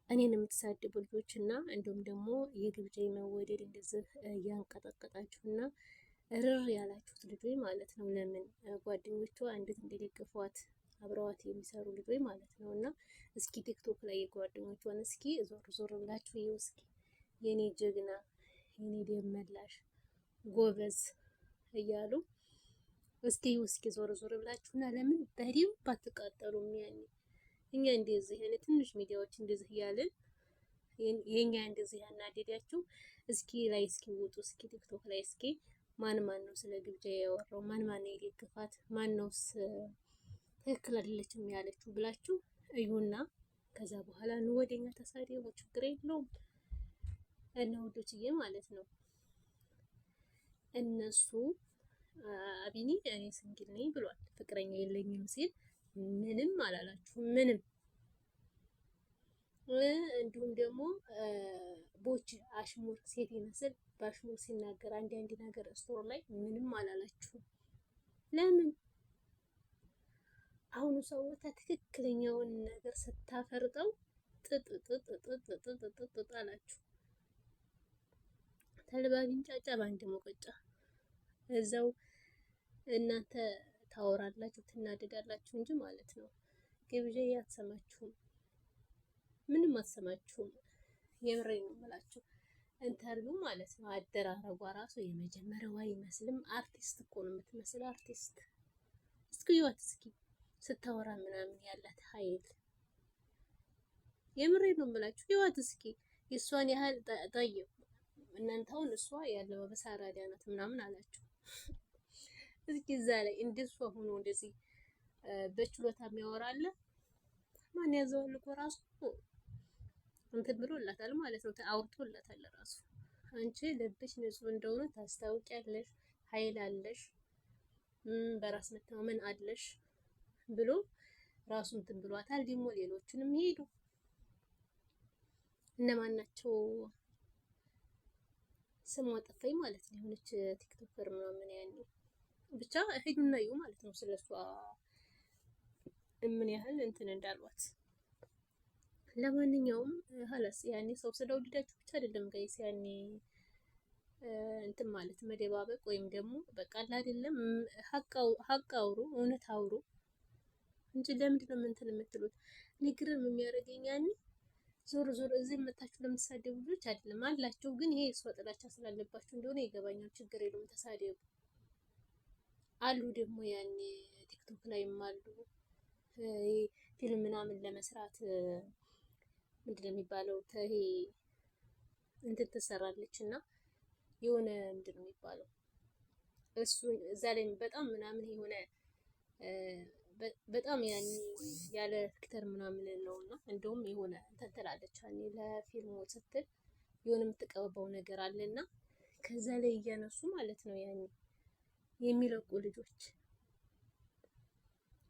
እኔን የምትሳደቡ ልጆች እና እንዲሁም ደግሞ የግብዣ መወደድ እንደዚህ እያንቀጠቀጣችሁ እና እርር ያላችሁት ልጆች ማለት ነው። ለምን ጓደኞቿ እንዴት እንደደገፏት አብረዋት የሚሰሩ ልጆች ማለት ነው። እና እስኪ ቲክቶክ ላይ የጓደኞቿን እስኪ ዞር ዞር ብላችሁ ይኸው እስኪ የኔ ጀግና፣ የኔ ደም መላሽ ጎበዝ እያሉ እስኪ ዞር ዞር ብላችሁና ለምን በደንብ አትቃጠሉም? ያኔ እኛ እንደዚህ አይነት ትንሽ ሚዲያዎች እንደዚህ እያልን የኛ እንደዚህ ያናደዳችሁ እስኪ ላይ እስኪ ውጡ፣ እስኪ ቲክቶክ ላይ እስኪ ማን ነው ስለ ግብዣ ያወራው? ማን ነው የደገፋት? ማን ነውስ ትክክል አይደለችም ያለችው ብላችሁ እዩና ከዛ በኋላ ነው ወደኛ ተሳደቡ፣ ችግር የለውም። እና ወዶችዬ ማለት ነው እነሱ አቢኒ እኔ ስንግል ነኝ ብሏል፣ ፍቅረኛ የለኝም ሲል ምንም አላላችሁም፣ ምንም። እንዲሁም ደግሞ ቦች አሽሙር ሴት ይመስል በአሽሙር ሲናገር አንድ ነገር ስቶር ላይ ምንም አላላችሁም። ለምን አሁኑ ሰው ትክክለኛውን ነገር ስታፈርጠው ጥጥ አላችሁ። ተልባ ቢንጫጫ በአንድ ሙቀጫ እዛው እናንተ ታወራላችሁ ትናደዳላችሁ እንጂ ማለት ነው። ግብዣ አትሰማችሁም፣ ምንም አትሰማችሁም። የምሬን ነው የምላችሁ። ኢንተርቪው ማለት ነው አደራረጓ ራሱ የመጀመሪያዋ አይመስልም። አርቲስት እኮ ነው የምትመስል አርቲስት። እስኪ ይዋት እስኪ ስታወራ ምናምን ያላት ኃይል የምሬን ነው የምላችሁ። ይዋት እስኪ የእሷን ያህል ጠይቁ እናንተ። አሁን እሷ ያለባበስ አራዳ ናት ምናምን አላችሁ። እስኪ እዛ ላይ እንደሷ ሆኖ እንደዚህ በችሎታ የሚያወራ አለ? ማን ያዘዋል እኮ ራሱ እንትን ብሎላታል ማለት ነው፣ አውርቶላታል ራሱ። አንቺ ልብሽ ንጹህ እንደሆነ ታስታውቂያለሽ፣ ኃይል አለሽ፣ በራስ መተማመን አለሽ ብሎ ራሱ እንትን ብሏታል። ደግሞ ሌሎቹንም ሄዱ እነማን ናቸው? ስሟ ጠፋኝ ማለት ነው። የሆነች ቲክቶከር ምናምን ያኔ ብቻ ሄዱና እዩ ማለት ነው ስለሷ ምን ያህል እንትን እንዳሏት። ለማንኛውም ሀላስ ያኔ ሰው ስለወደዳችሁ ብቻ አይደለም ጋይስ ያኔ እንትን ማለት መደባበቅ ወይም ደግሞ በቃ አይደለም ሀቅ አውሩ፣ እውነት አውሩ እንጂ ለምንድን ነው እንትን የምትሉት? እኔ ግርም የሚያደርገኝ ያኔ ዞር እዚህ መታችሁ ለምትሳደቡ ልጆች አይደለም አላቸው፣ ግን ይሄ እሷ ጥላቻ ስላለባችሁ እንደሆነ ይገባኛል። ችግር የለውም ተሳደቡ አሉ። ደግሞ ያኔ ቲክቶክ ላይም አሉ ፊልም ምናምን ለመስራት ምንድን ነው የሚባለው? ይሄ እንትን ትሰራለች እና የሆነ ምንድን ነው የሚባለው? እሱ እዛ ላይ በጣም ምናምን የሆነ በጣም ያኔ ያለ ፊልተር ምናምን ነውና እንደውም የሆነ እንትን ትላለች ያኔ ለፊልሙ ስትል የሆነ የምትቀበባው ነገር አለና ከዛ ላይ እያነሱ ማለት ነው ያኔ የሚለቁ ልጆች።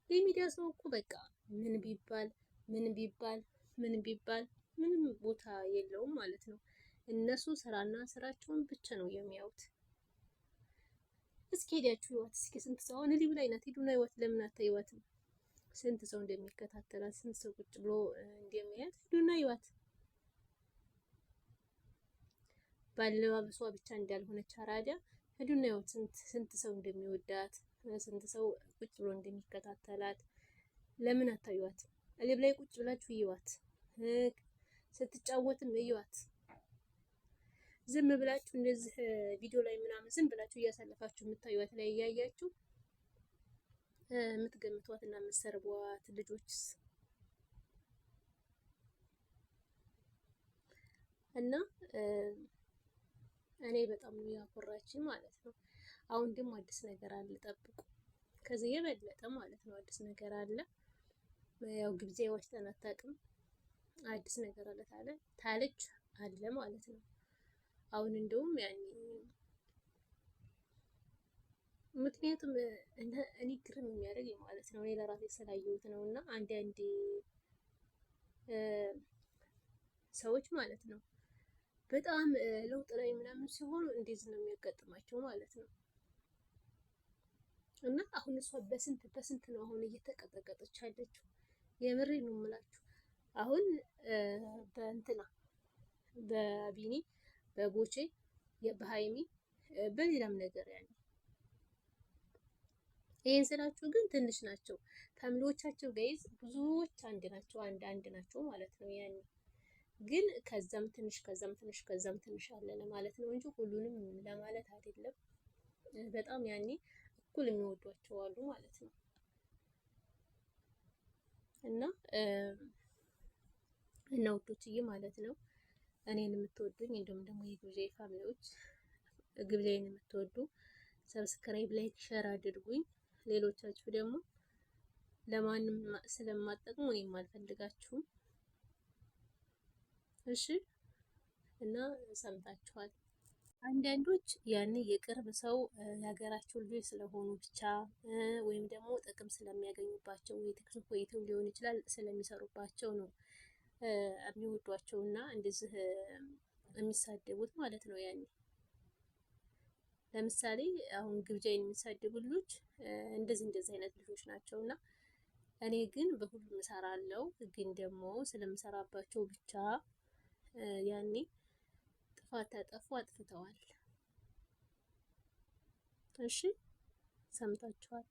የሚዲያ ሰው እኮ በቃ ምን ቢባል ምንም ቦታ የለውም ማለት ነው። እነሱ ስራና ስራቸውን ብቻ ነው የሚያዩት። እስኪ ሄዳችሁ ይወት እስኪ ስንት ሰው አሁን ሊብ ላይ ናት። ሄዱና ይወት ለምን አታይዋትም? ስንት ሰው እንደሚከታተላት ስንት ሰው ቁጭ ብሎ እንደሚያያት ሄዱና ይወት። ባለባበሷ ብቻ እንዳልሆነች አራዳ ሄዱና ይወት ስንት ሰው እንደሚወዳት ስንት ሰው ቁጭ ብሎ እንደሚከታተላት ለምን አታዩዋት? ሊብ ላይ ቁጭ ብላችሁ ይዋት፣ ስትጫወትም ይዋት። ዝም ብላችሁ እንደዚህ ቪዲዮ ላይ ምናምን ዝም ብላችሁ እያሳለፋችሁ የምታዩት ላይ እያያችሁ የምትገምቷት እና የምትሰርቧት ልጆችስ እና እኔ በጣም ነው ያኮራችኝ ማለት ነው። አሁን ደግሞ አዲስ ነገር አለ፣ ጠብቁ። ከዚህ የበለጠ ማለት ነው አዲስ ነገር አለ። ያው ግብዣ ወስደን አታውቅም። አዲስ ነገር አለ ታለች አለ ማለት ነው። አሁን እንደውም ያኔ ምክንያቱም እኔ ግርም የሚያደርግ ማለት ነው እኔ ለራሴ ስላየሁት ነው። እና አንዳንድ ሰዎች ማለት ነው በጣም ለውጥ ላይ ምናምን ሲሆኑ እንደዚህ ነው የሚያጋጥማቸው ማለት ነው። እና አሁን እሷ በስንት ነው አሁን እየተቀጠቀጠች ያለችው? የምሬ ነው የምላችሁ። አሁን በእንትና በቢኒ በቦቼ በሀይሚ በሌላም ነገር ያኔ ይሄን ስላችሁ ግን ትንሽ ናቸው ፋሚሊዎቻቸው ጋይዝ ብዙዎች አንድ ናቸው ማለት ነው። ያኔ ግን ከዛም ትንሽ ከዛም ትንሽ ከዛም ትንሽ አለ ለማለት ነው እንጂ ሁሉንም ለማለት አይደለም። በጣም ያኔ እኩል የሚወዷቸው አሉ ማለት ነው። እና ውዶችዬ ማለት ነው እኔን የምትወዱኝ እንዲሁም ደግሞ የግብዣ ፋሚሊዎች ግብዣዬን የምትወዱ ሰብስክራይብ፣ ላይክ፣ ሼር አድርጉኝ። ሌሎቻችሁ ደግሞ ለማንም ስለማጠቅሙ እኔም አልፈልጋችሁም። እሺ እና ሰምታችኋል። አንዳንዶች ያን የቅርብ ሰው የሀገራቸው ልጆች ስለሆኑ ብቻ ወይም ደግሞ ጥቅም ስለሚያገኙባቸው የቲክቶክ ዩቲዩብ ሊሆን ይችላል ስለሚሰሩባቸው ነው የሚወዷቸው እና እንደዚህ የሚሳደቡት ማለት ነው። ያኔ ለምሳሌ አሁን ግብዣዬን የሚሳደቡ ልጆች እንደዚህ አይነት ልጆች ናቸው እና እኔ ግን በሁሉም እሰራለሁ። ግን ደግሞ ስለምሰራባቸው ብቻ ያኔ ጥፋት ታጠፉ አጥፍተዋል። እሺ ሰምታችኋል።